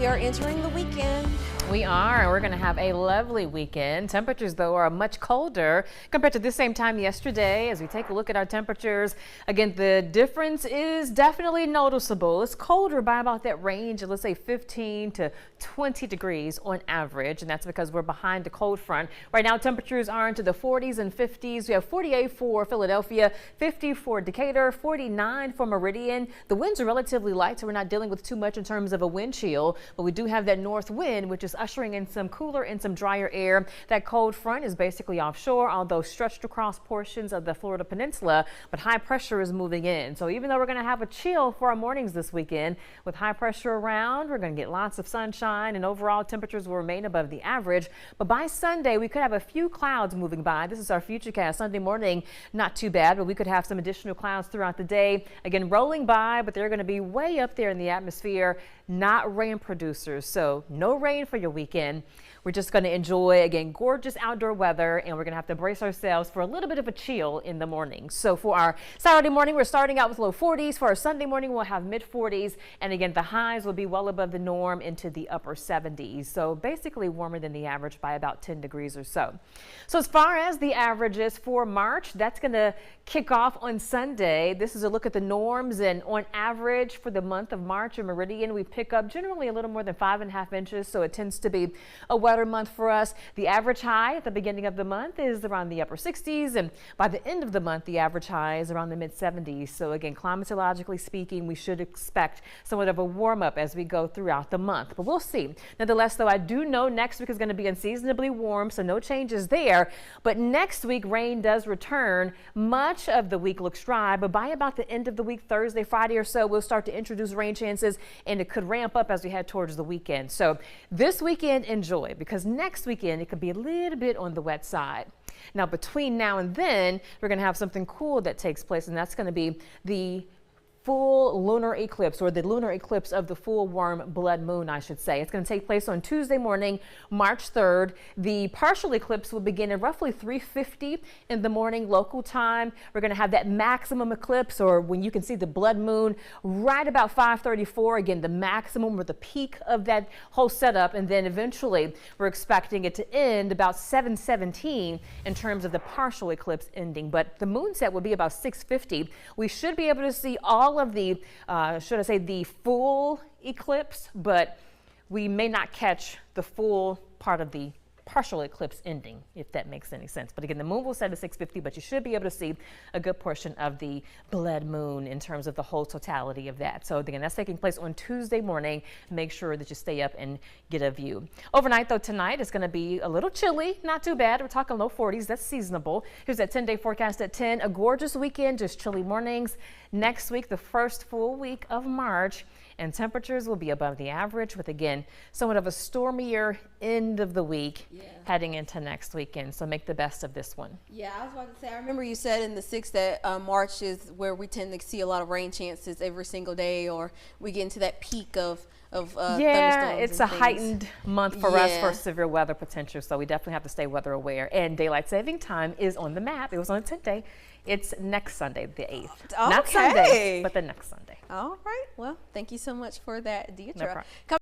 We are entering the weekend. We are, and we're going to have a lovely weekend. Temperatures, though, are much colder compared to this same time yesterday. As we take a look at our temperatures, again, the difference is definitely noticeable. It's colder by about that range of, let's say, 15 to 20 degrees on average, and that's because we're behind the cold front. Right now, temperatures are into the 40s and 50s. We have 48 for Philadelphia, 50 for Decatur, 49 for Meridian. The winds are relatively light, so we're not dealing with too much in terms of a wind chill, but we do have that north wind, which is ushering in some cooler and some drier air. That cold front is basically offshore, although stretched across portions of the Florida peninsula, but high pressure is moving in. So even though we're going to have a chill for our mornings this weekend, with high pressure around, we're going to get lots of sunshine and overall temperatures will remain above the average. But by Sunday, we could have a few clouds moving by. This is our futurecast. Sunday morning, not too bad, but we could have some additional clouds throughout the day. Again, rolling by, but they're going to be way up there in the atmosphere, not rain producers. So no rain for your weekend. We're just going to enjoy, again, gorgeous outdoor weather, and we're going to have to brace ourselves for a little bit of a chill in the morning. So for our Saturday morning, we're starting out with low 40s. For our Sunday morning, we'll have mid 40s. And again, the highs will be well above the norm into the upper 70s. So basically warmer than the average by about 10 degrees or so. So as far as the averages for March, that's going to kick off on Sunday. This is a look at the norms, and on average for the month of March in Meridian, we pick up generally a little more than 5.5 inches. So it tends to be a wetter month for us. The average high at the beginning of the month is around the upper 60s, and by the end of the month, the average high is around the mid 70s. So again, climatologically speaking, we should expect somewhat of a warm up as we go throughout the month, but we'll see. Nonetheless, though, I do know next week is going to be unseasonably warm, so no changes there. But next week, rain does return. Much of the week looks dry, but by about the end of the week, Thursday, Friday or so, we'll start to introduce rain chances, and it could ramp up as we head towards the weekend. So this weekend, enjoy, because next weekend it could be a little bit on the wet side. Now, between now and then, we're going to have something cool that takes place, and that's going to be the full lunar eclipse, or the lunar eclipse of the full warm blood moon, I should say. It's going to take place on Tuesday morning, March 3rd. The partial eclipse will begin at roughly 3:50 in the morning local time. We're going to have that maximum eclipse, or when you can see the blood moon, right about 5:34. Again, the maximum or the peak of that whole setup, and then eventually we're expecting it to end about 7:17 in terms of the partial eclipse ending. But the moon set will be about 6:50. We should be able to see all of the, should I say, the full eclipse, but we may not catch the full part of the partial eclipse ending, if that makes any sense. But again, the moon will set at 6:50, but you should be able to see a good portion of the blood moon in terms of the whole totality of that. So again, that's taking place on Tuesday morning. Make sure that you stay up and get a view. Overnight, though, tonight it's going to be a little chilly, not too bad. We're talking low 40s. That's seasonable. Here's that 10-day forecast at 10. A gorgeous weekend, just chilly mornings. Next week, the first full week of March, and temperatures will be above the average, with again somewhat of a stormier end of the week heading into next weekend. So make the best of this one. Yeah, I was about to say, I remember you said in the 6th that March is where we tend to see a lot of rain chances every single day, or we get into that peak of yeah, it's a heightened month for us for severe weather potential, so we definitely have to stay weather aware. And daylight saving time is on the map. It was on a 10-day. It's next Sunday, the 8th. Okay. Not Sunday, but the next Sunday. All right. Well, thank you so much for that, Deidre. No problem.